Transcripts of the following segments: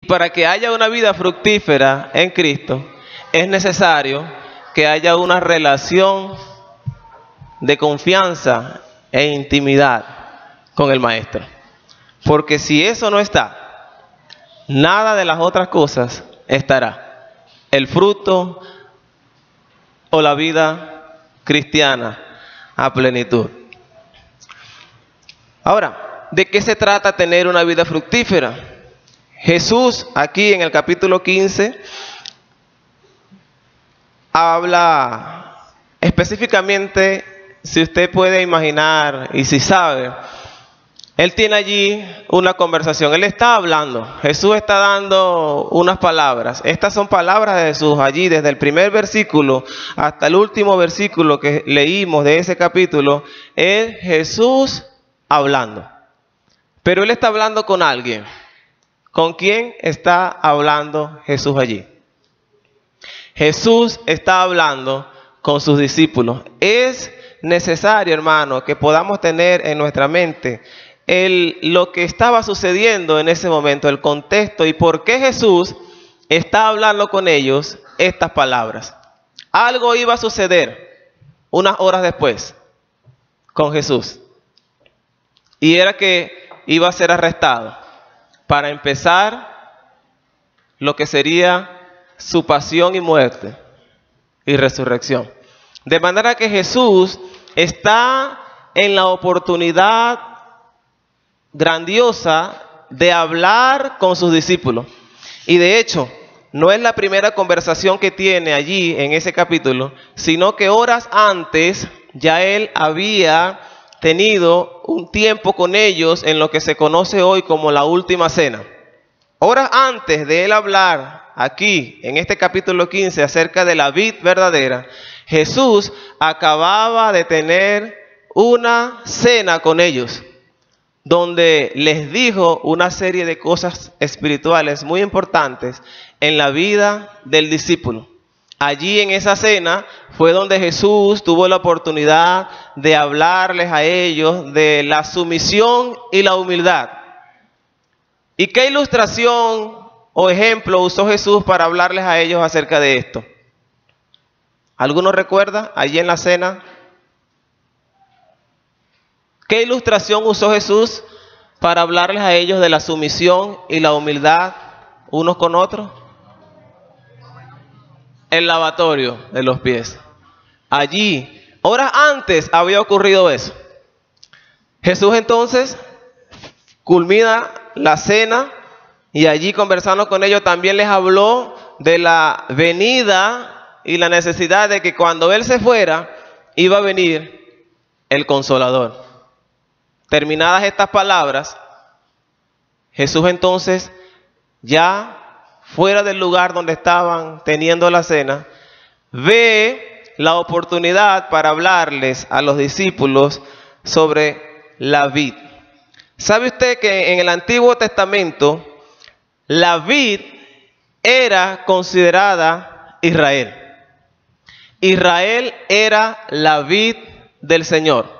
Para que haya una vida fructífera en Cristo, es necesario que haya una relación de confianza e intimidad con el Maestro. Porque si eso no está, nada de las otras cosas estará. El fruto o la vida cristiana a plenitud. Ahora, ¿de qué se trata tener una vida fructífera? Jesús aquí en el capítulo 15 habla específicamente, si usted puede imaginar y si sabe, Él tiene allí una conversación, Él está hablando, Jesús está dando unas palabras. Estas son palabras de Jesús allí, desde el primer versículo hasta el último versículo que leímos de ese capítulo, es Jesús hablando. Pero Él está hablando con alguien. ¿Con quién está hablando Jesús allí? Jesús está hablando con sus discípulos. Es necesario, hermano, que podamos tener en nuestra mente lo que estaba sucediendo en ese momento, el contexto y por qué Jesús está hablando con ellos estas palabras. Algo iba a suceder unas horas después con Jesús. Y era que iba a ser arrestado. Para empezar, lo que sería su pasión y muerte y resurrección. De manera que Jesús está en la oportunidad grandiosa de hablar con sus discípulos. Y de hecho, no es la primera conversación que tiene allí en ese capítulo, sino que horas antes ya Él había tenido un tiempo con ellos en lo que se conoce hoy como la última cena. Horas antes de Él hablar aquí, en este capítulo 15, acerca de la vid verdadera, Jesús acababa de tener una cena con ellos, donde les dijo una serie de cosas espirituales muy importantes en la vida del discípulo. Allí en esa cena fue donde Jesús tuvo la oportunidad de hablarles a ellos de la sumisión y la humildad. ¿Y qué ilustración o ejemplo usó Jesús para hablarles a ellos acerca de esto? ¿Alguno recuerda allí en la cena? ¿Qué ilustración usó Jesús para hablarles a ellos de la sumisión y la humildad unos con otros? El lavatorio de los pies. Allí, horas antes había ocurrido eso. Jesús entonces culmina la cena y allí conversando con ellos también les habló de la venida y la necesidad de que cuando Él se fuera iba a venir el Consolador. Terminadas estas palabras, Jesús entonces ya fuera del lugar donde estaban teniendo la cena, ve la oportunidad para hablarles a los discípulos sobre la vid. ¿Sabe usted que en el Antiguo Testamento la vid era considerada Israel? Israel era la vid del Señor.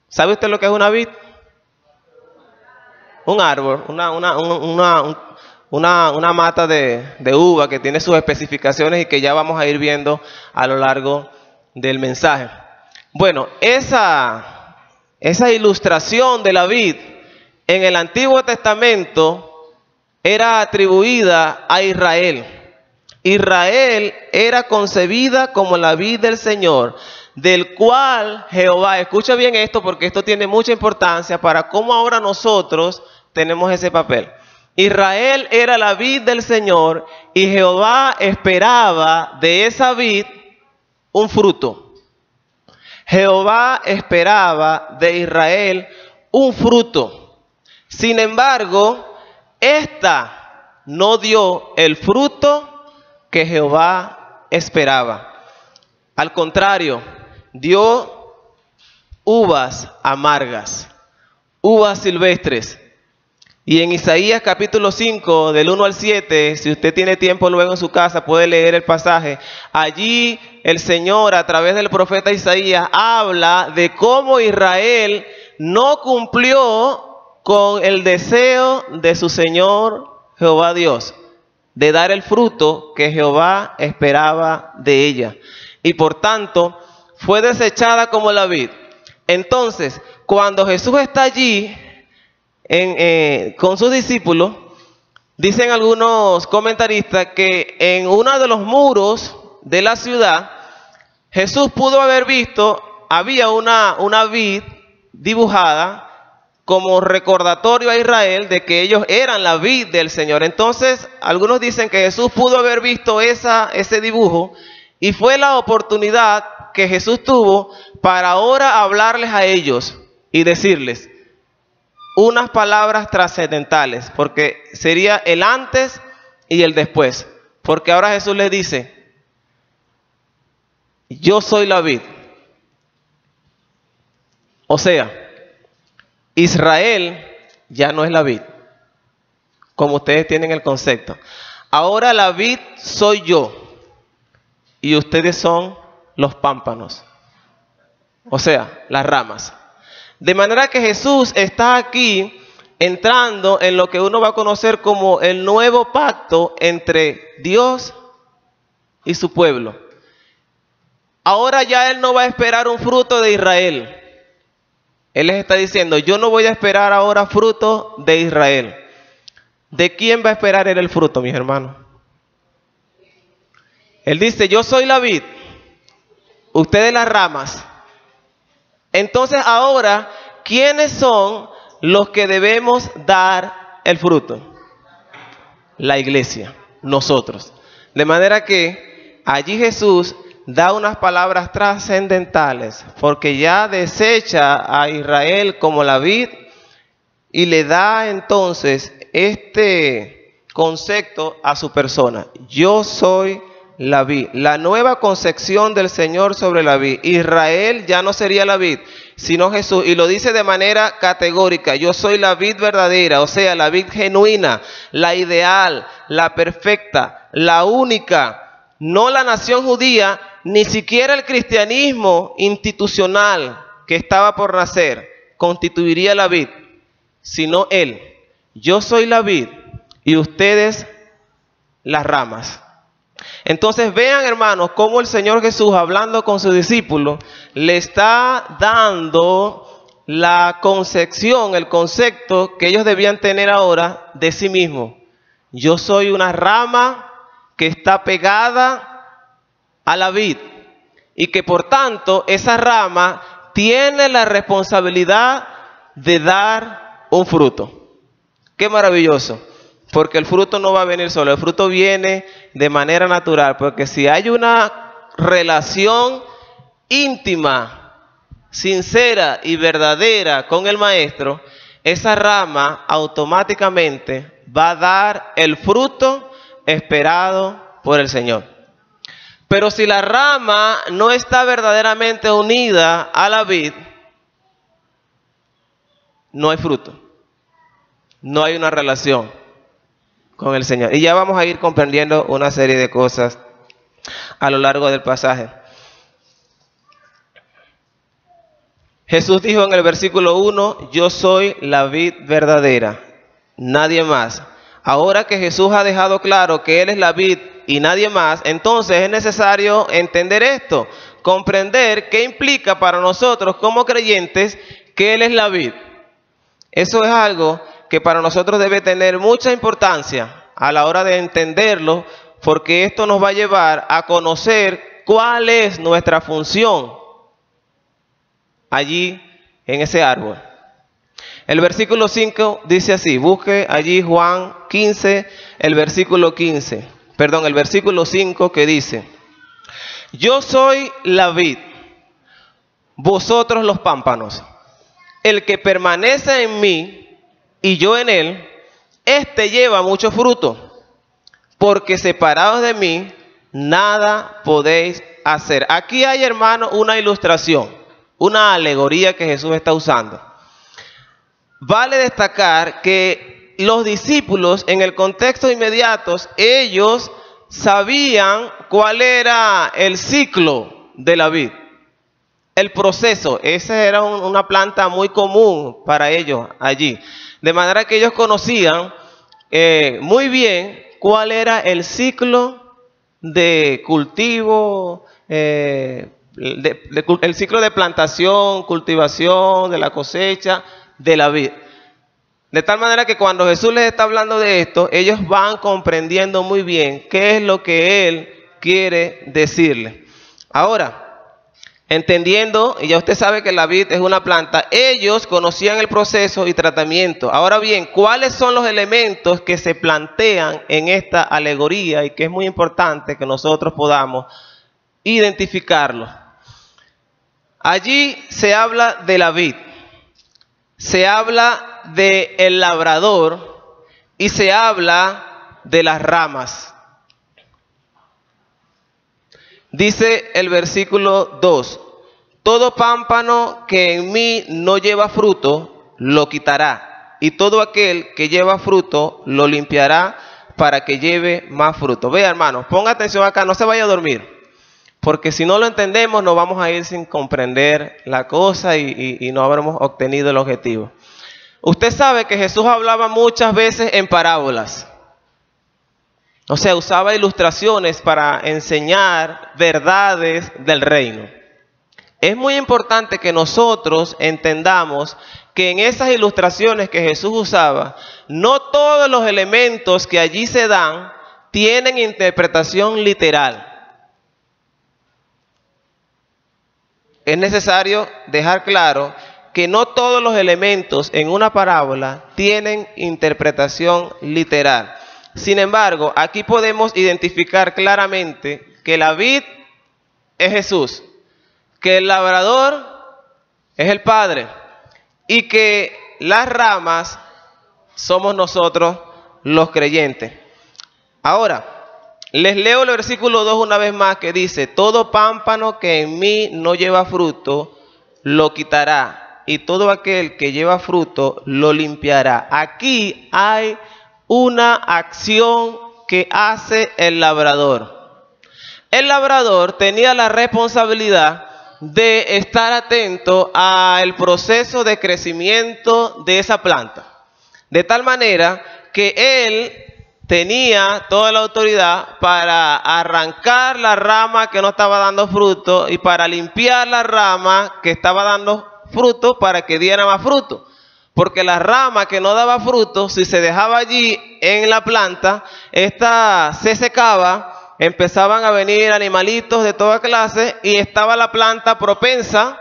¿Sabe usted lo que es una vid? Un árbol, una mata de uva que tiene sus especificaciones y que ya vamos a ir viendo a lo largo del mensaje. Bueno, esa ilustración de la vid en el Antiguo Testamento era atribuida a Israel. Israel era concebida como la vid del Señor, del cual Jehová, escucha bien esto porque esto tiene mucha importancia para cómo ahora nosotros tenemos ese papel. Israel era la vid del Señor y Jehová esperaba de esa vid un fruto. Jehová esperaba de Israel un fruto. Sin embargo, esta no dio el fruto que Jehová esperaba. Al contrario, dio uvas amargas, uvas silvestres. Y en Isaías capítulo 5, del 1 al 7, si usted tiene tiempo luego en su casa, puede leer el pasaje. Allí el Señor, a través del profeta Isaías, habla de cómo Israel no cumplió con el deseo de su Señor Jehová Dios de dar el fruto que Jehová esperaba de ella. Y por tanto, fue desechada como la vid. Entonces, cuando Jesús está allí con sus discípulos, dicen algunos comentaristas que en uno de los muros de la ciudad, Jesús pudo haber visto, había una vid dibujada como recordatorio a Israel de que ellos eran la vid del Señor. Entonces, algunos dicen que Jesús pudo haber visto ese dibujo y fue la oportunidad que Jesús tuvo para ahora hablarles a ellos y decirles unas palabras trascendentales, porque sería el antes y el después. Porque ahora Jesús les dice, yo soy la vid. O sea, Israel ya no es la vid, como ustedes tienen el concepto. Ahora la vid soy yo y ustedes son los pámpanos, o sea, las ramas. De manera que Jesús está aquí entrando en lo que uno va a conocer como el nuevo pacto entre Dios y su pueblo. Ahora ya Él no va a esperar un fruto de Israel. Él les está diciendo, yo no voy a esperar ahora fruto de Israel. ¿De quién va a esperar Él el fruto, mis hermanos? Él dice, yo soy la vid, ustedes las ramas. Entonces ahora, ¿quiénes son los que debemos dar el fruto? La iglesia, nosotros. De manera que allí Jesús da unas palabras trascendentales, porque ya desecha a Israel como la vid y le da entonces este concepto a su persona. Yo soy la vid, la nueva concepción del Señor sobre la vid. Israel ya no sería la vid, sino Jesús, y lo dice de manera categórica, yo soy la vid verdadera, o sea, la vid genuina, la ideal, la perfecta, la única, no la nación judía, ni siquiera el cristianismo institucional que estaba por nacer constituiría la vid, sino Él. Yo soy la vid y ustedes las ramas. Entonces vean, hermanos, cómo el Señor Jesús, hablando con sus discípulos, le está dando la concepción, el concepto que ellos debían tener ahora de sí mismos. Yo soy una rama que está pegada a la vid y que por tanto esa rama tiene la responsabilidad de dar un fruto. Qué maravilloso, porque el fruto no va a venir solo, el fruto viene de manera natural, porque si hay una relación íntima, sincera y verdadera con el maestro, esa rama automáticamente va a dar el fruto esperado por el Señor. Pero si la rama no está verdaderamente unida a la vid, no hay fruto. No hay una relación con el Señor. Y ya vamos a ir comprendiendo una serie de cosas a lo largo del pasaje. Jesús dijo en el versículo 1, yo soy la vid verdadera, nadie más. Ahora que Jesús ha dejado claro que Él es la vid y nadie más, entonces es necesario entender esto, comprender qué implica para nosotros como creyentes que Él es la vid. Eso es algo que para nosotros debe tener mucha importancia a la hora de entenderlo, porque esto nos va a llevar a conocer cuál es nuestra función allí en ese árbol. El versículo 5 dice así, busque allí Juan 15, el versículo 5 que dice, yo soy la vid, vosotros los pámpanos, el que permanece en mí y yo en él, éste lleva mucho fruto, porque separados de mí, nada podéis hacer. Aquí hay, hermano, una ilustración, una alegoría que Jesús está usando. Vale destacar que los discípulos en el contexto inmediato, ellos sabían cuál era el ciclo de la vid, el proceso. Esa era una planta muy común para ellos allí. De manera que ellos conocían muy bien cuál era el ciclo de cultivo, el ciclo de plantación, cultivación, de la cosecha de la vid. De tal manera que cuando Jesús les está hablando de esto, ellos van comprendiendo muy bien qué es lo que Él quiere decirle. Ahora, entendiendo, y ya usted sabe que la vid es una planta, ellos conocían el proceso y tratamiento. Ahora bien, ¿cuáles son los elementos que se plantean en esta alegoría y que es muy importante que nosotros podamos identificarlos? Allí se habla de la vid, se habla del labrador y se habla de las ramas. Dice el versículo 2, todo pámpano que en mí no lleva fruto, lo quitará, y todo aquel que lleva fruto, lo limpiará para que lleve más fruto. Vea, hermanos, ponga atención acá, no se vaya a dormir, porque si no lo entendemos, nos vamos a ir sin comprender la cosa y no habremos obtenido el objetivo. Usted sabe que Jesús hablaba muchas veces en parábolas. O sea, usaba ilustraciones para enseñar verdades del reino. Es muy importante que nosotros entendamos que en esas ilustraciones que Jesús usaba, no todos los elementos que allí se dan tienen interpretación literal. Es necesario dejar claro que no todos los elementos en una parábola tienen interpretación literal. Sin embargo, aquí podemos identificar claramente que la vid es Jesús, que el labrador es el Padre y que las ramas somos nosotros los creyentes. Ahora, les leo el versículo 2 una vez más que dice, todo pámpano que en mí no lleva fruto, lo quitará. Y todo aquel que lleva fruto lo limpiará. Aquí hay una acción que hace el labrador. El labrador tenía la responsabilidad de estar atento al proceso de crecimiento de esa planta. De tal manera que él tenía toda la autoridad para arrancar la rama que no estaba dando fruto y para limpiar la rama que estaba dando fruto para que diera más fruto. Porque la rama que no daba fruto, si se dejaba allí en la planta, esta se secaba, empezaban a venir animalitos de toda clase y estaba la planta propensa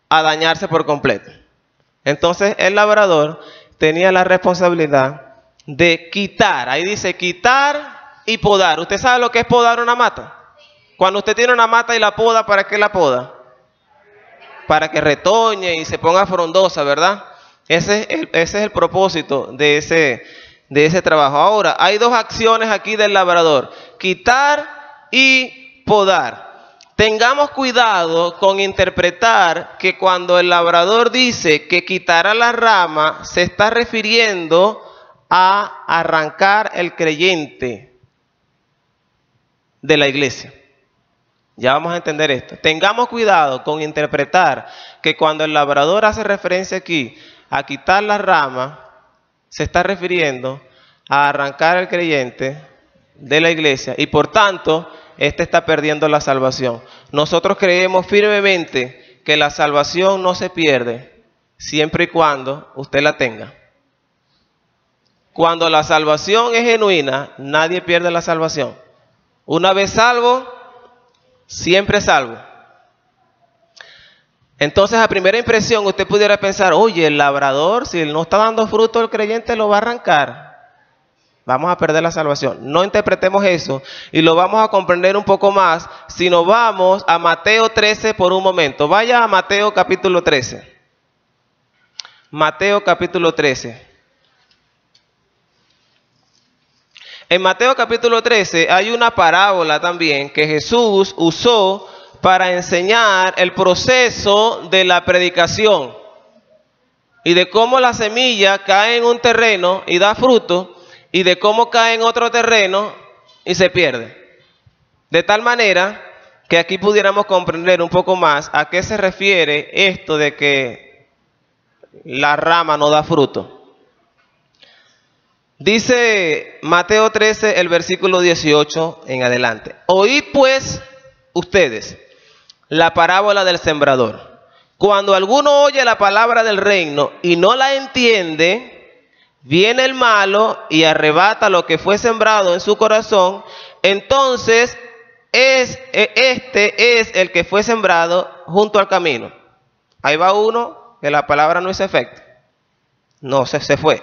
a dañarse por completo. Entonces el labrador tenía la responsabilidad de quitar, ahí dice quitar y podar. ¿Usted sabe lo que es podar una mata? Cuando usted tiene una mata y la poda, ¿para qué la poda? Para que retoñe y se ponga frondosa, ¿verdad? Ese es el propósito de ese trabajo. Ahora, hay dos acciones aquí del labrador: quitar y podar. Tengamos cuidado con interpretar que cuando el labrador dice que quitará la rama, se está refiriendo a arrancar el creyente de la iglesia. Ya vamos a entender esto. Tengamos cuidado con interpretar que cuando el labrador hace referencia aquí a quitar la rama, se está refiriendo a arrancar al creyente de la iglesia y por tanto, éste está perdiendo la salvación. Nosotros creemos firmemente que la salvación no se pierde siempre y cuando usted la tenga. Cuando la salvación es genuina, nadie pierde la salvación. Una vez salvo, siempre salvo. Entonces, a primera impresión, usted pudiera pensar, oye, el labrador, si él no está dando fruto, el creyente lo va a arrancar. Vamos a perder la salvación. No interpretemos eso y lo vamos a comprender un poco más si nos vamos a Mateo 13 por un momento. Vaya a Mateo capítulo 13. Mateo capítulo 13. En Mateo capítulo 13 hay una parábola también que Jesús usó para enseñar el proceso de la predicación y de cómo la semilla cae en un terreno y da fruto y de cómo cae en otro terreno y se pierde. De tal manera que aquí pudiéramos comprender un poco más a qué se refiere esto de que la rama no da fruto. Dice Mateo 13, el versículo 18 en adelante. Oíd pues ustedes la parábola del sembrador. Cuando alguno oye la palabra del reino y no la entiende, viene el malo y arrebata lo que fue sembrado en su corazón. Entonces este es el que fue sembrado junto al camino. Ahí va uno que la palabra no hizo efecto. No, se fue.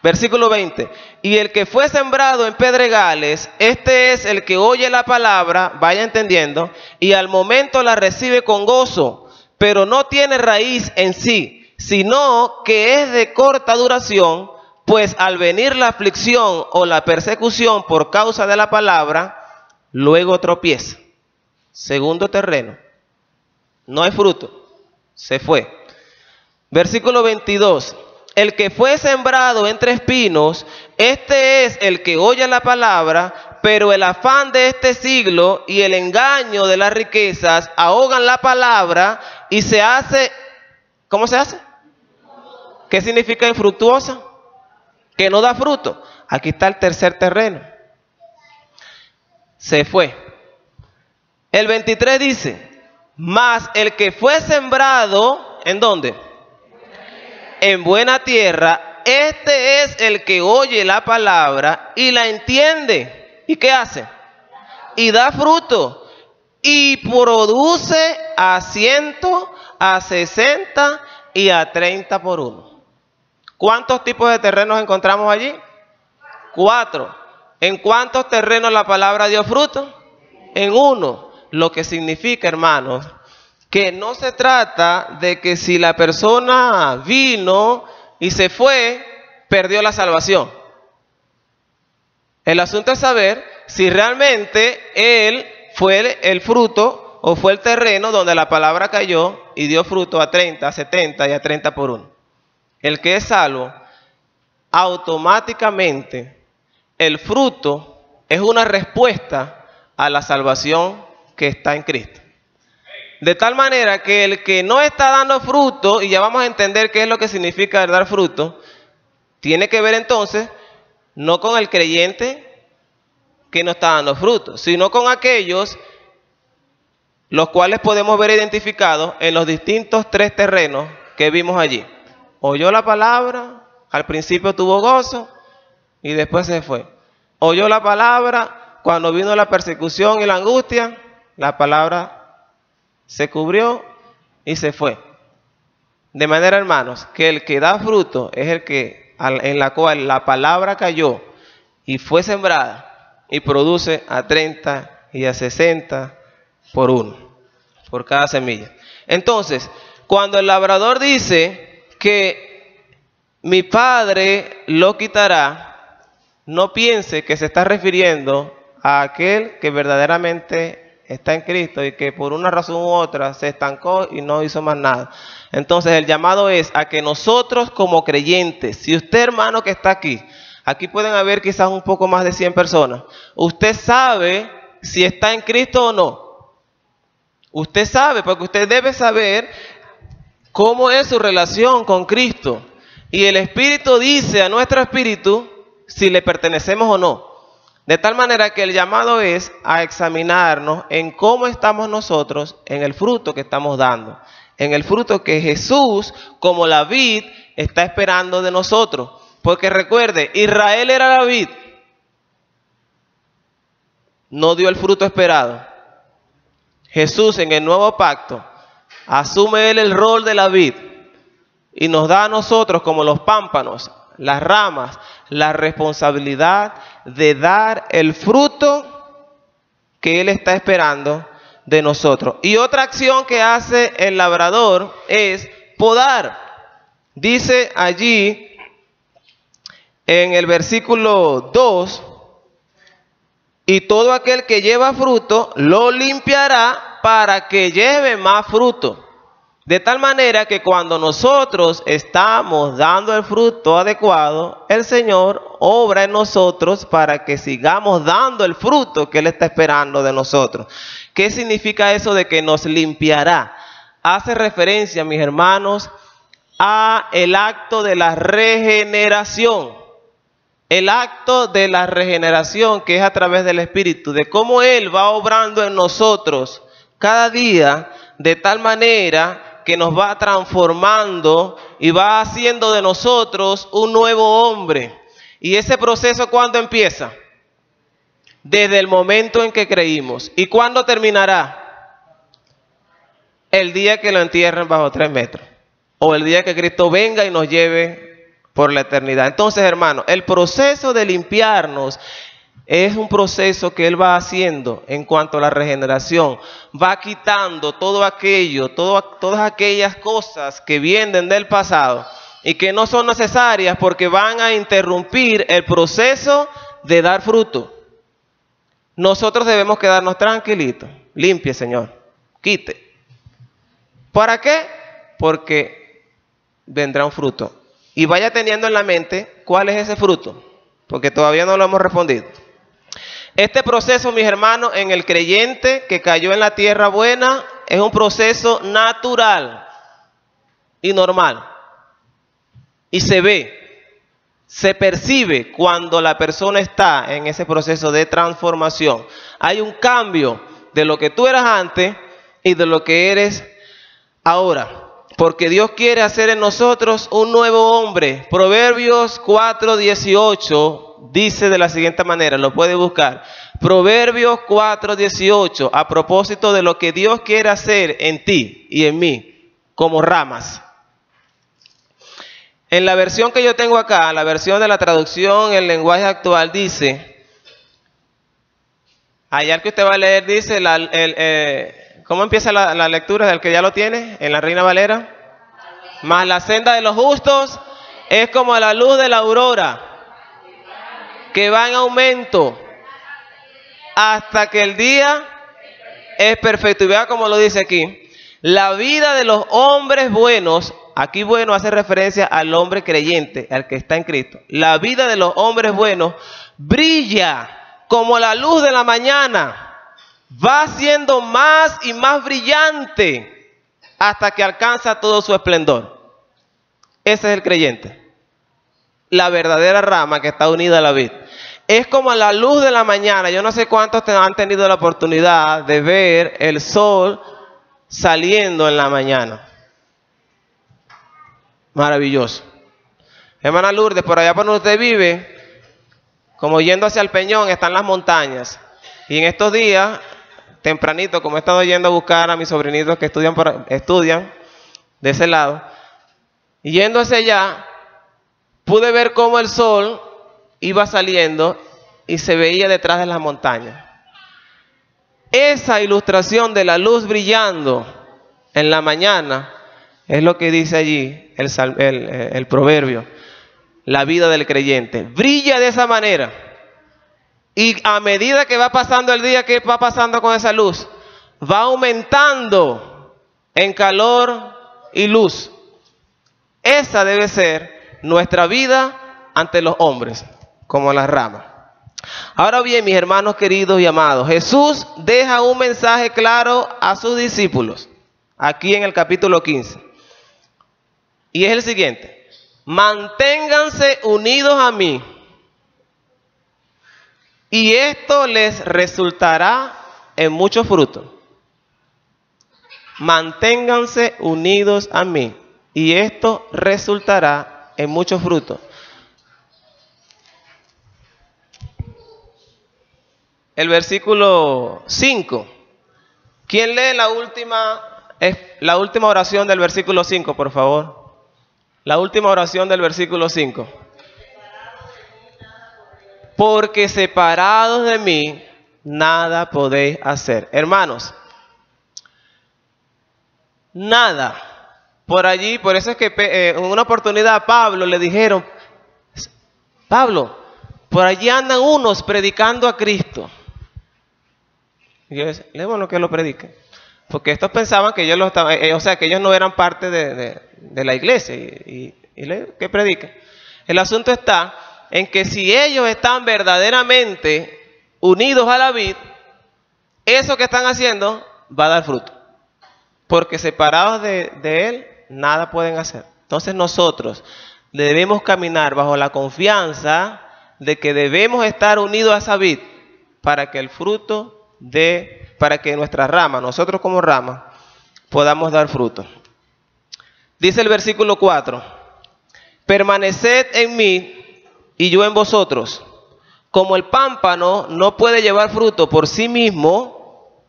Versículo 20. Y el que fue sembrado en pedregales, este es el que oye la palabra, vaya entendiendo, y al momento la recibe con gozo, pero no tiene raíz en sí, sino que es de corta duración, pues al venir la aflicción o la persecución por causa de la palabra, luego tropieza. Segundo terreno. No hay fruto. Se fue. Versículo 22. El que fue sembrado entre espinos, este es el que oye la palabra, pero el afán de este siglo y el engaño de las riquezas ahogan la palabra y se hace, ¿cómo se hace? ¿Qué significa infructuosa? Que no da fruto. Aquí está el tercer terreno. Se fue. El 23 dice, mas el que fue sembrado, ¿en dónde? En buena tierra, este es el que oye la palabra y la entiende. ¿Y qué hace? Y da fruto. Y produce a 100, a 60 y a 30 por uno. ¿Cuántos tipos de terrenos encontramos allí? 4. ¿En cuántos terrenos la palabra dio fruto? En 1. Lo que significa, hermanos, que no se trata de que si la persona vino y se fue, perdió la salvación. El asunto es saber si realmente él fue el fruto o fue el terreno donde la palabra cayó y dio fruto a 30, a 70 y a 30 por uno. El que es salvo, automáticamente el fruto es una respuesta a la salvación que está en Cristo. De tal manera que el que no está dando fruto, y ya vamos a entender qué es lo que significa dar fruto, tiene que ver entonces no con el creyente que no está dando fruto, sino con aquellos los cuales podemos ver identificados en los distintos 3 terrenos que vimos allí. Oyó la palabra, al principio tuvo gozo y después se fue. Oyó la palabra, cuando vino la persecución y la angustia, la palabra se cubrió y se fue. De manera, hermanos, que el que da fruto es el que en la cual la palabra cayó y fue sembrada y produce a 30 y a 60 por uno, por cada semilla. Entonces, cuando el labrador dice que mi padre lo quitará, no piense que se está refiriendo a aquel que verdaderamente está en Cristo y que por una razón u otra se estancó y no hizo más nada. Entonces el llamado es a que nosotros como creyentes, si usted, hermano, que está aquí pueden haber quizás un poco más de 100 personas, usted sabe si está en Cristo o no. Usted sabe, porque usted debe saber cómo es su relación con Cristo. Y el Espíritu dice a nuestro espíritu si le pertenecemos o no. De tal manera que el llamado es a examinarnos en cómo estamos nosotros en el fruto que estamos dando. En el fruto que Jesús, como la vid, está esperando de nosotros. Porque recuerde, Israel era la vid. No dio el fruto esperado. Jesús en el nuevo pacto asume él el rol de la vid y nos da a nosotros como los pámpanos, las ramas, la responsabilidad de dar el fruto que Él está esperando de nosotros. Y otra acción que hace el labrador es podar. Dice allí en el versículo 2, y todo aquel que lleva fruto lo limpiará para que lleve más fruto. De tal manera que cuando nosotros estamos dando el fruto adecuado, el Señor obra en nosotros para que sigamos dando el fruto que Él está esperando de nosotros. ¿Qué significa eso de que nos limpiará? Hace referencia, mis hermanos, a el acto de la regeneración. el acto de la regeneración que es a través del Espíritu, de cómo Él va obrando en nosotros cada día de tal manera que nos va transformando y va haciendo de nosotros un nuevo hombre. ¿Y ese proceso cuándo empieza? Desde el momento en que creímos. ¿Y cuándo terminará? El día que lo entierren bajo 3 metros. O el día que Cristo venga y nos lleve por la eternidad. Entonces, hermanos, el proceso de limpiarnos es un proceso que Él va haciendo en cuanto a la regeneración. Va quitando todo aquello, todas aquellas cosas que vienen del pasado y que no son necesarias porque van a interrumpir el proceso de dar fruto. Nosotros debemos quedarnos tranquilitos. Limpie, Señor. Quite. ¿Para qué? Porque vendrá un fruto. Y vaya teniendo en la mente cuál es ese fruto, porque todavía no lo hemos respondido. Este proceso, mis hermanos, en el creyente que cayó en la tierra buena, es un proceso natural y normal. Y se ve, se percibe cuando la persona está en ese proceso de transformación. Hay un cambio de lo que tú eras antes y de lo que eres ahora. Porque Dios quiere hacer en nosotros un nuevo hombre. Proverbios 4:18 dice de la siguiente manera, lo puede buscar. Proverbios 4:18, a propósito de lo que Dios quiere hacer en ti y en mí, como ramas. En la versión que yo tengo acá, la versión de la traducción en lenguaje actual dice, allá el que usted va a leer dice, ¿cómo empieza la lectura del que ya lo tiene? En la Reina Valera. Mas la senda de los justos es como la luz de la aurora, que va en aumento hasta que el día es perfecto. Y vea cómo lo dice aquí. La vida de los hombres buenos, aquí bueno hace referencia al hombre creyente, al que está en Cristo. La vida de los hombres buenos brilla como la luz de la mañana. Va siendo más y más brillante hasta que alcanza todo su esplendor. Ese es el creyente. La verdadera rama que está unida a la vid. Es como la luz de la mañana. Yo no sé cuántos han tenido la oportunidad de ver el sol saliendo en la mañana. Maravilloso. Hermana Lourdes, por allá por donde usted vive, como yendo hacia el Peñón, están las montañas. Y en estos días, tempranito, como he estado yendo a buscar a mis sobrinitos que estudian de ese lado, y yendo hacia allá, pude ver cómo el sol iba saliendo y se veía detrás de las montañas. Esa ilustración de la luz brillando en la mañana es lo que dice allí el proverbio. La vida del creyente brilla de esa manera. Y a medida que va pasando el día, ¿qué va pasando con esa luz? Va aumentando en calor y luz. Esa debe ser nuestra vida ante los hombres, como las ramas. Ahora bien, mis hermanos queridos y amados, Jesús deja un mensaje claro a sus discípulos, aquí en el capítulo 15. Y es el siguiente: manténganse unidos a mí, y esto les resultará en mucho fruto. Manténganse unidos a mí, y esto resultará en mucho fruto. El versículo 5. ¿Quién lee la última oración del versículo 5, por favor? La última oración del versículo 5. Porque separados de mí, nada podéis hacer. Hermanos, nada. Por allí, por eso es que en una oportunidad a Pablo le dijeron, Pablo, por allí andan unos predicando a Cristo. Y yo decía, bueno, que lo prediquen. Porque estos pensaban que ellos que ellos no eran parte de la iglesia. Y que prediquen. El asunto está en que si ellos están verdaderamente unidos a la vid, eso que están haciendo va a dar fruto. Porque separados de Él, nada pueden hacer. Entonces nosotros debemos caminar bajo la confianza de que debemos estar unidos a esa vid para que para que nuestra rama, nosotros como rama, podamos dar fruto. Dice el versículo 4, permaneced en mí y yo en vosotros. Como el pámpano no puede llevar fruto por sí mismo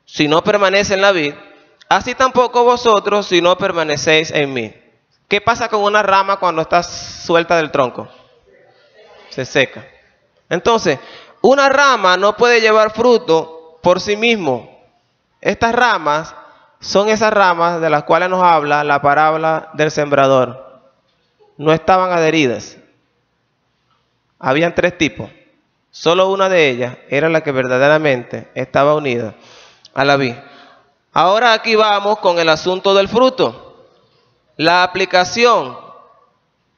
si no permanece en la vid, así tampoco vosotros si no permanecéis en mí. ¿Qué pasa con una rama cuando está suelta del tronco? Se seca. Entonces, una rama no puede llevar fruto por sí mismo. Estas ramas son esas ramas de las cuales nos habla la parábola del sembrador. No estaban adheridas. Habían 3 tipos. Solo una de ellas era la que verdaderamente estaba unida a la vid. Ahora aquí vamos con el asunto del fruto. La aplicación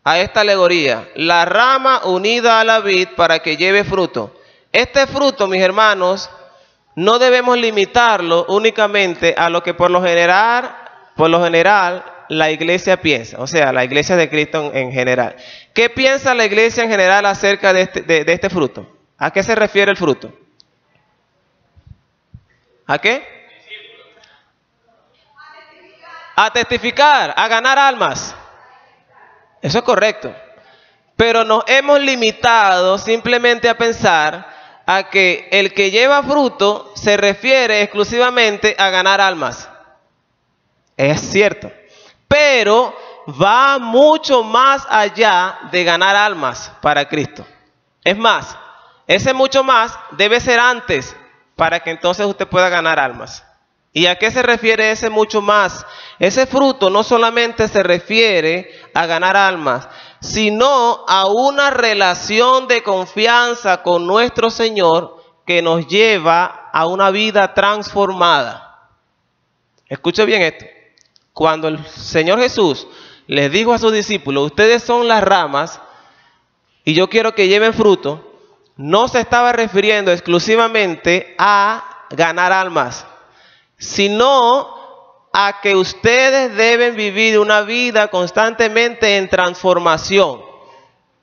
a esta alegoría. La rama unida a la vid para que lleve fruto. Este fruto, mis hermanos, no debemos limitarlo únicamente a lo que por lo general la iglesia piensa, o sea, la iglesia de Cristo en general. ¿Qué piensa la iglesia en general acerca de este fruto? ¿A qué se refiere el fruto? ¿A qué? A testificar, a ganar almas. Eso es correcto. Pero nos hemos limitado simplemente a pensar a que el que lleva fruto se refiere exclusivamente a ganar almas. Es cierto. Pero va mucho más allá de ganar almas para Cristo. Es más, ese mucho más debe ser antes para que entonces usted pueda ganar almas. ¿Y a qué se refiere ese mucho más? Ese fruto no solamente se refiere a ganar almas, sino a una relación de confianza con nuestro Señor que nos lleva a una vida transformada. Escuche bien esto. Cuando el Señor Jesús les dijo a sus discípulos, ustedes son las ramas y yo quiero que lleven fruto, no se estaba refiriendo exclusivamente a ganar almas, sino a que ustedes deben vivir una vida constantemente en transformación.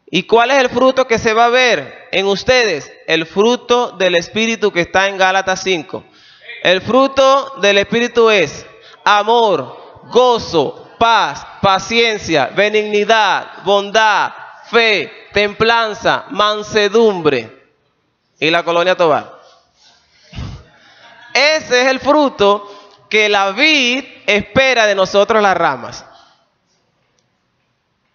¿Y cuál es el fruto que se va a ver en ustedes? El fruto del Espíritu que está en Gálatas 5. El fruto del Espíritu es amor, gozo, paz, paciencia, benignidad, bondad, fe, templanza, mansedumbre. ¿Y la colonia Tobar? Ese es el fruto que la vid espera de nosotros las ramas.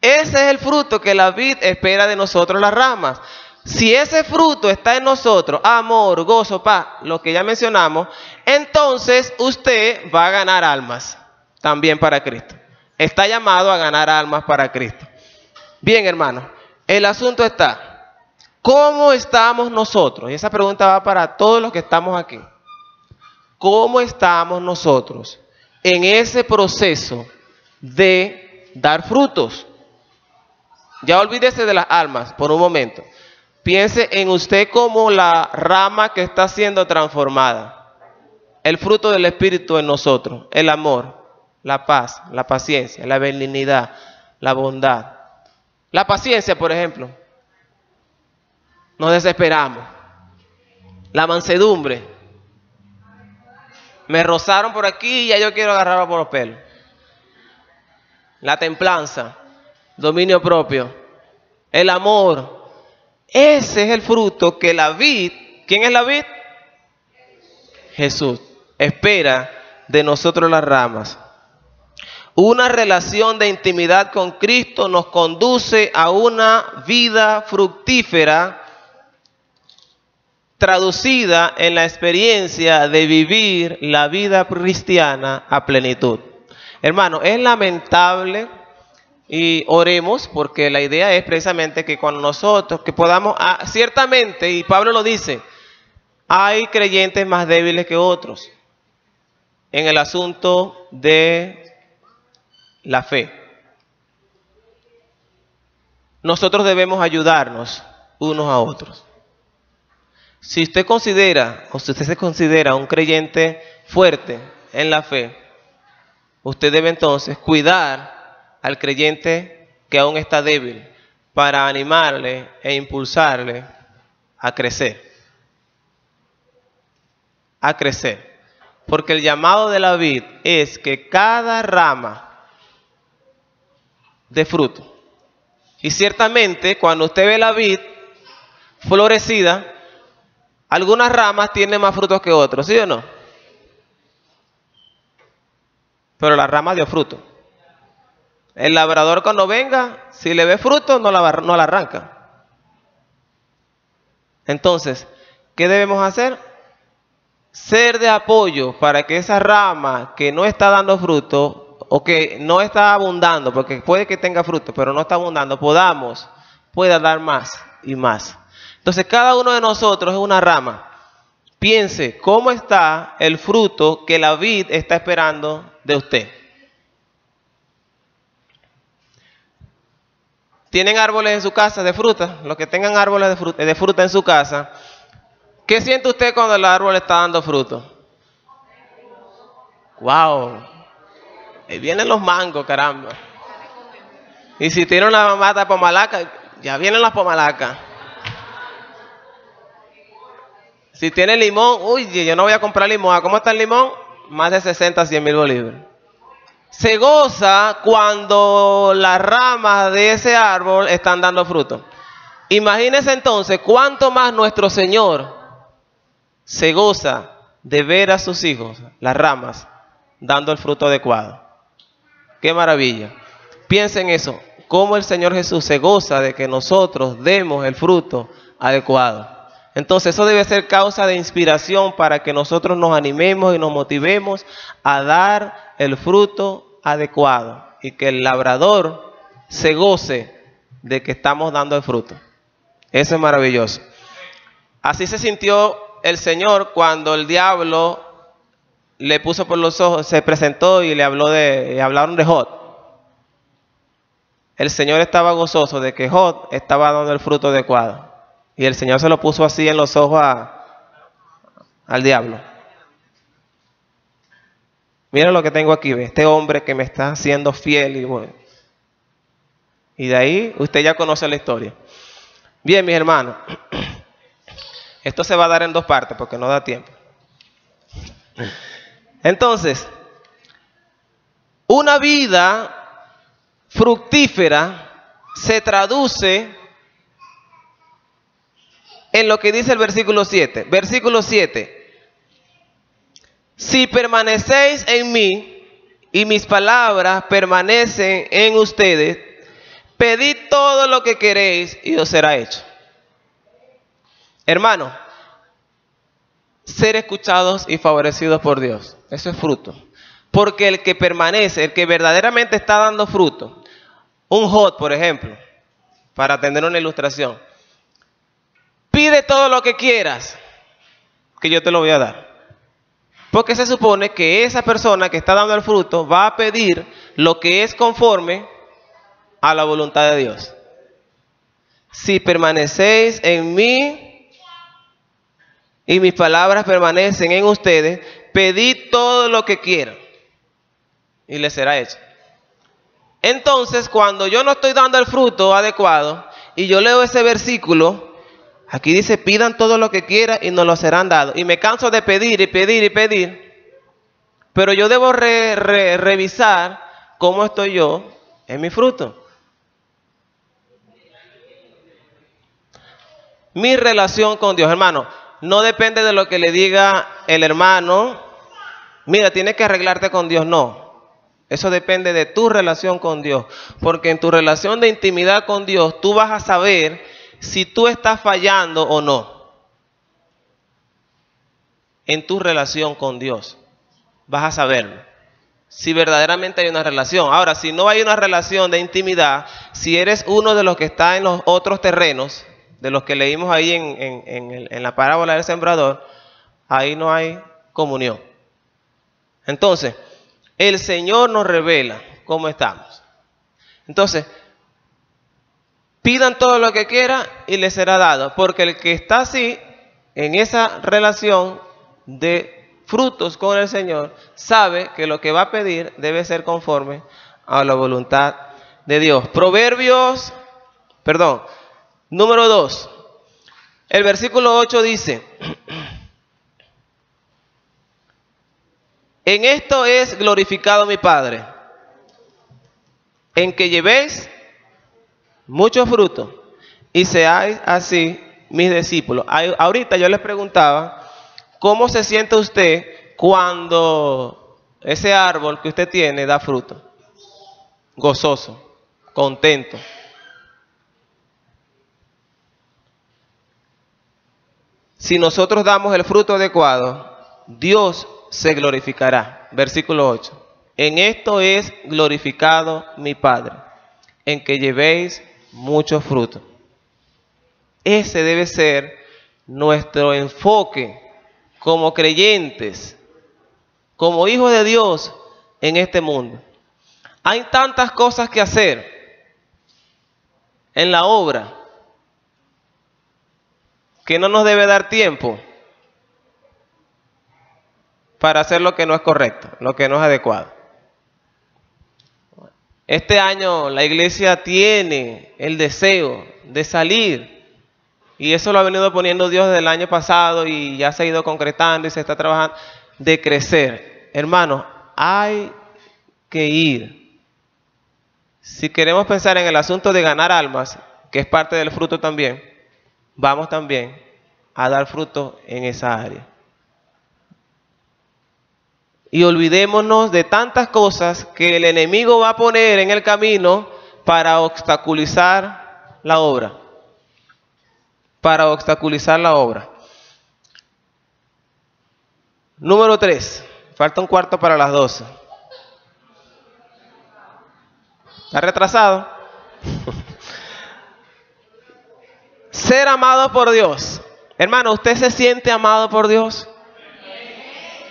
Ese es el fruto que la vid espera de nosotros las ramas. Si ese fruto está en nosotros, amor, gozo, paz, lo que ya mencionamos, entonces usted va a ganar almas también para Cristo. Está llamado a ganar almas para Cristo. Bien, hermanos, el asunto está, ¿cómo estamos nosotros? Y esa pregunta va para todos los que estamos aquí. ¿Cómo estamos nosotros en ese proceso de dar frutos? Ya olvídese de las almas por un momento. Piense en usted como la rama que está siendo transformada. El fruto del Espíritu en nosotros, el amor, la paz, la paciencia, la benignidad, la bondad. La paciencia, por ejemplo. Nos desesperamos. La mansedumbre. Me rozaron por aquí y ya yo quiero agarrarlo por los pelos. La templanza, dominio propio, el amor. Ese es el fruto que la vid, ¿quién es la vid? Jesús. Espera de nosotros las ramas. Una relación de intimidad con Cristo nos conduce a una vida fructífera, traducida en la experiencia de vivir la vida cristiana a plenitud. Hermano, es lamentable y oremos porque la idea es precisamente que cuando nosotros que podamos, ciertamente, y Pablo lo dice, hay creyentes más débiles que otros en el asunto de la fe. Nosotros debemos ayudarnos unos a otros. Si usted considera, o si usted se considera un creyente fuerte en la fe, usted debe entonces cuidar al creyente que aún está débil, para animarle e impulsarle a crecer. A crecer. Porque el llamado de la vid es que cada rama dé fruto. Y ciertamente cuando usted ve la vid florecida, algunas ramas tienen más frutos que otros, ¿sí o no? Pero la rama dio fruto. El labrador cuando venga, si le ve fruto, no la arranca. Entonces, ¿qué debemos hacer? Ser de apoyo para que esa rama que no está dando fruto o que no está abundando, porque puede que tenga fruto, pero no está abundando, pueda dar más y más. Entonces, cada uno de nosotros es una rama. Piense cómo está el fruto que la vid está esperando de usted. ¿Tienen árboles en su casa de fruta? Los que tengan árboles de fruta en su casa, ¿qué siente usted cuando el árbol está dando fruto? ¡Wow! Ahí vienen los mangos, caramba. Y si tiene una mata de pomalaca, ya vienen las pomalacas. Si tiene limón, uy, yo no voy a comprar limón. ¿Cómo está el limón? Más de 60, 100 mil bolívares. Se goza cuando las ramas de ese árbol están dando fruto. Imagínense entonces cuánto más nuestro Señor se goza de ver a sus hijos, las ramas, dando el fruto adecuado. ¡Qué maravilla! Piensen eso, cómo el Señor Jesús se goza de que nosotros demos el fruto adecuado. Entonces eso debe ser causa de inspiración para que nosotros nos animemos y nos motivemos a dar el fruto adecuado y que el labrador se goce de que estamos dando el fruto. Eso es maravilloso. Así se sintió el Señor cuando el diablo le puso por los ojos, se presentó y hablaron de Jod. El Señor estaba gozoso de que Jod estaba dando el fruto adecuado. Y el Señor se lo puso así en los ojos al diablo. Mira lo que tengo aquí, ¿ve? Este hombre que me está haciendo fiel. Y, bueno. Y de ahí usted ya conoce la historia. Bien, mis hermanos. Esto se va a dar en dos partes porque no da tiempo. Entonces, una vida fructífera se traduce en lo que dice el versículo 7. Versículo 7. Si permanecéis en mí y mis palabras permanecen en ustedes, pedid todo lo que queréis y os será hecho. Hermano, ser escuchados y favorecidos por Dios, eso es fruto. Porque el que permanece, el que verdaderamente está dando fruto, un Jod, por ejemplo, para tener una ilustración, pide todo lo que quieras, que yo te lo voy a dar. Porque se supone que esa persona que está dando el fruto va a pedir lo que es conforme a la voluntad de Dios. Si permanecéis en mí y mis palabras permanecen en ustedes, pedid todo lo que quieran y les será hecho. Entonces, cuando yo no estoy dando el fruto adecuado y yo leo ese versículo, aquí dice, pidan todo lo que quieran y nos lo serán dado. Y me canso de pedir y pedir y pedir. Pero yo debo revisar cómo estoy yo en mi fruto. Mi relación con Dios, hermano, no depende de lo que le diga el hermano. Mira, tienes que arreglarte con Dios. No. Eso depende de tu relación con Dios. Porque en tu relación de intimidad con Dios, tú vas a saber si tú estás fallando o no en tu relación con Dios. Vas a saberlo. Si verdaderamente hay una relación. Ahora, si no hay una relación de intimidad, si eres uno de los que está en los otros terrenos, de los que leímos ahí en la parábola del sembrador, ahí no hay comunión. Entonces, el Señor nos revela cómo estamos. Entonces, pidan todo lo que quieran y les será dado. Porque el que está así, en esa relación de frutos con el Señor, sabe que lo que va a pedir debe ser conforme a la voluntad de Dios. Proverbios Perdón. Número 2. El versículo 8 dice, en esto es glorificado mi Padre, en que llevéis mucho fruto y seáis así mis discípulos. Ahorita yo les preguntaba, ¿cómo se siente usted cuando ese árbol que usted tiene da fruto? Gozoso, contento. Si nosotros damos el fruto adecuado, Dios se glorificará. Versículo 8. En esto es glorificado mi Padre, en que llevéis mucho fruto. Ese debe ser nuestro enfoque como creyentes, como hijos de Dios en este mundo. Hay tantas cosas que hacer en la obra que no nos debe dar tiempo para hacer lo que no es correcto, lo que no es adecuado. Este año la iglesia tiene el deseo de salir, y eso lo ha venido poniendo Dios desde el año pasado y ya se ha ido concretando y se está trabajando, de crecer. Hermanos, hay que ir. Si queremos pensar en el asunto de ganar almas, que es parte del fruto también, vamos también a dar fruto en esa área. Y olvidémonos de tantas cosas que el enemigo va a poner en el camino para obstaculizar la obra. Para obstaculizar la obra. Número 3. Falta un cuarto para las 12. ¿Está retrasado? Ser amado por Dios. Hermano, ¿usted se siente amado por Dios?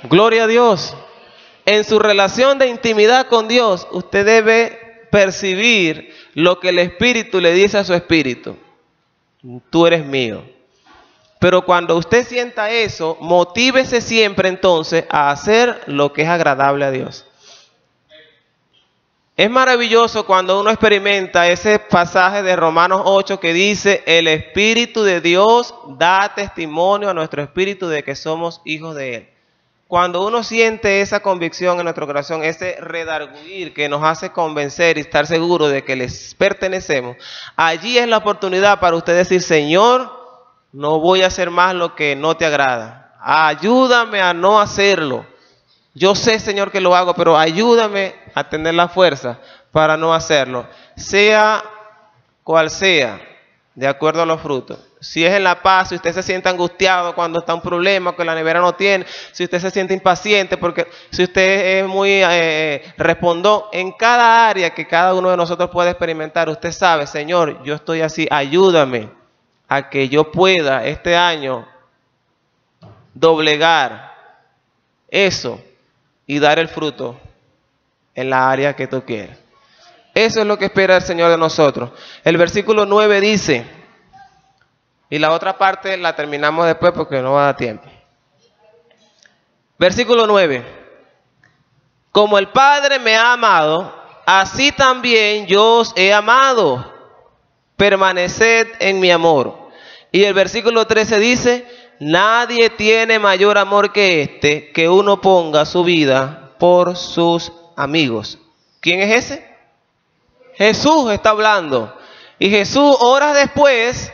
Gloria a Dios. En su relación de intimidad con Dios, usted debe percibir lo que el Espíritu le dice a su espíritu. Tú eres mío. Pero cuando usted sienta eso, motívese siempre entonces a hacer lo que es agradable a Dios. Es maravilloso cuando uno experimenta ese pasaje de Romanos 8 que dice, el Espíritu de Dios da testimonio a nuestro espíritu de que somos hijos de Él. Cuando uno siente esa convicción en nuestro corazón, ese redarguir que nos hace convencer y estar seguro de que les pertenecemos, allí es la oportunidad para usted decir, Señor, no voy a hacer más lo que no te agrada. Ayúdame a no hacerlo. Yo sé, Señor, que lo hago, pero ayúdame a tener la fuerza para no hacerlo. Sea cual sea, de acuerdo a los frutos. Si es en la paz, si usted se siente angustiado cuando está un problema que la nevera no tiene, si usted se siente impaciente, porque si usted es muy respondón, en cada área que cada uno de nosotros puede experimentar, usted sabe, Señor, yo estoy así, ayúdame a que yo pueda este año doblegar eso y dar el fruto en la área que tú quieres. Eso es lo que espera el Señor de nosotros. El versículo 9 dice, y la otra parte la terminamos después porque no va a dar tiempo. Versículo 9. Como el Padre me ha amado, así también yo os he amado. Permaneced en mi amor. Y el versículo 13 dice, nadie tiene mayor amor que este, que uno ponga su vida por sus amigos. ¿Quién es ese? Jesús está hablando. Y Jesús, horas después,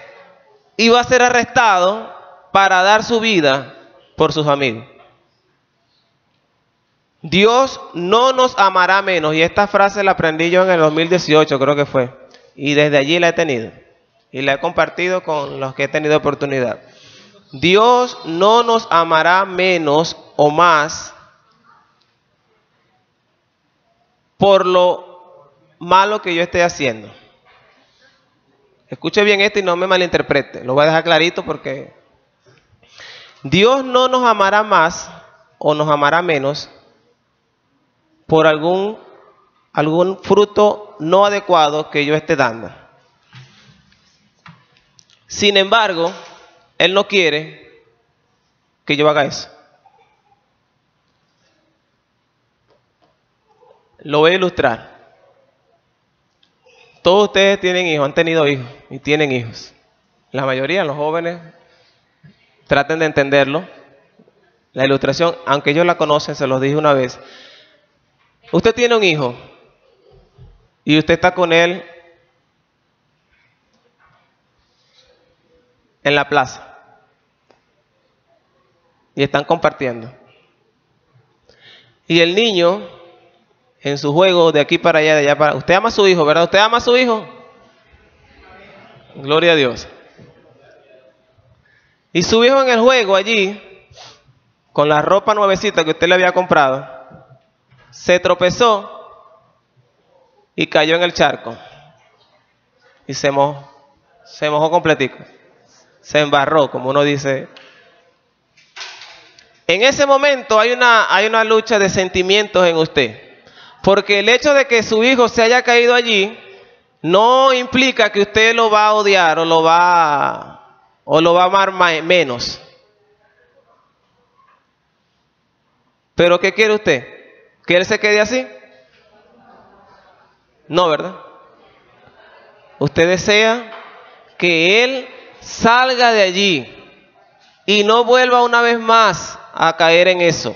iba a ser arrestado para dar su vida por sus amigos. Dios no nos amará menos. Y esta frase la aprendí yo en el 2018, creo que fue. Y desde allí la he tenido. Y la he compartido con los que he tenido oportunidad. Dios no nos amará menos o más por lo malo que yo esté haciendo. Escuche bien esto y no me malinterprete. Lo voy a dejar clarito porque Dios no nos amará más o nos amará menos por algún fruto no adecuado que yo esté dando. Sin embargo, Él no quiere que yo haga eso. Lo voy a ilustrar. Todos ustedes tienen hijos, han tenido hijos y tienen hijos. La mayoría, los jóvenes, traten de entenderlo. La ilustración, aunque ellos la conocen, se los dije una vez. Usted tiene un hijo y usted está con él en la plaza y están compartiendo. Y el niño, en su juego de aquí para allá, de allá para... Usted ama a su hijo, ¿verdad? ¿Usted ama a su hijo? Gloria a Dios. Y su hijo en el juego allí, con la ropa nuevecita que usted le había comprado, se tropezó y cayó en el charco. Y se mojó completico. Se embarró, como uno dice. En ese momento hay una lucha de sentimientos en usted. Porque el hecho de que su hijo se haya caído allí no implica que usted lo va a odiar o lo va a amar menos. ¿Pero qué quiere usted? ¿Que él se quede así? No, ¿verdad? Usted desea que él salga de allí y no vuelva una vez más a caer en eso.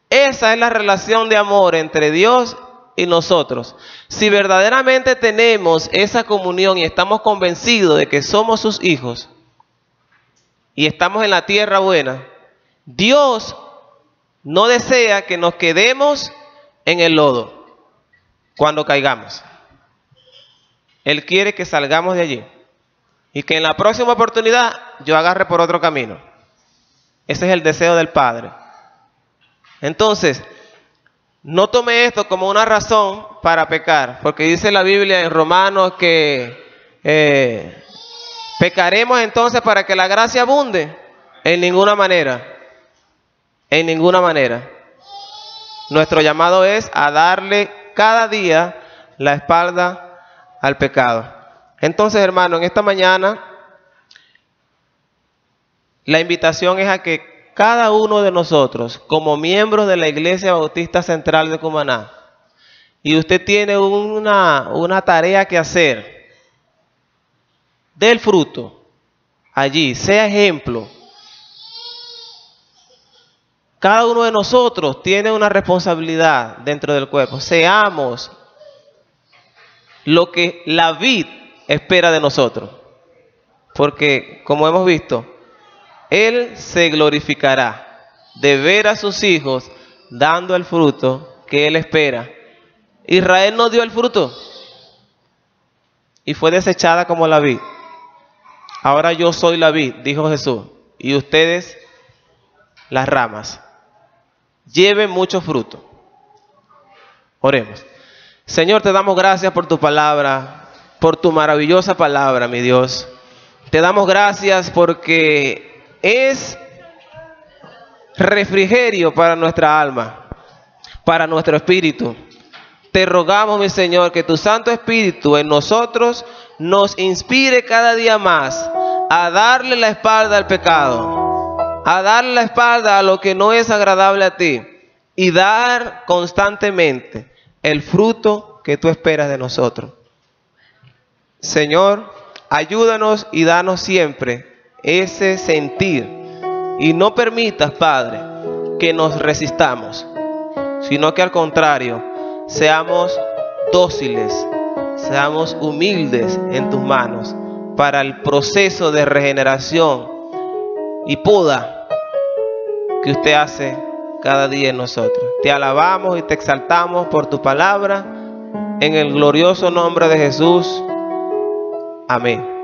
Esa es la relación de amor entre Dios y nosotros. Si verdaderamente tenemos esa comunión y estamos convencidos de que somos sus hijos y estamos en la tierra buena, Dios no desea que nos quedemos en el lodo cuando caigamos. Él quiere que salgamos de allí y que en la próxima oportunidad yo agarre por otro camino. Ese es el deseo del Padre. Entonces, no tome esto como una razón para pecar, porque dice la Biblia en Romanos que pecaremos entonces para que la gracia abunde. En ninguna manera. En ninguna manera. Nuestro llamado es a darle cada día la espalda al pecado. Entonces, hermano, en esta mañana la invitación es a que cada uno de nosotros, como miembros de la Iglesia Bautista Central de Cumaná, y usted tiene una tarea que hacer, dé el fruto allí, sea ejemplo. Cada uno de nosotros tiene una responsabilidad dentro del cuerpo. Seamos lo que la vid espera de nosotros. Porque, como hemos visto, Él se glorificará de ver a sus hijos dando el fruto que Él espera. Israel no dio el fruto y fue desechada como la vid. Ahora yo soy la vid, dijo Jesús, y ustedes las ramas. Lleven mucho fruto. Oremos. Señor, te damos gracias por tu palabra, por tu maravillosa palabra, mi Dios. Te damos gracias porque es refrigerio para nuestra alma, para nuestro espíritu. Te rogamos, mi Señor, que tu Santo Espíritu en nosotros nos inspire cada día más a darle la espalda al pecado, a darle la espalda a lo que no es agradable a ti y dar constantemente el fruto que tú esperas de nosotros. Señor, ayúdanos y danos siempre ese sentir y no permitas, Padre, que nos resistamos, sino que al contrario, seamos dóciles, seamos humildes en tus manos para el proceso de regeneración y poda que usted hace cada día en nosotros. Te alabamos y te exaltamos por tu palabra, en el glorioso nombre de Jesús. Amén.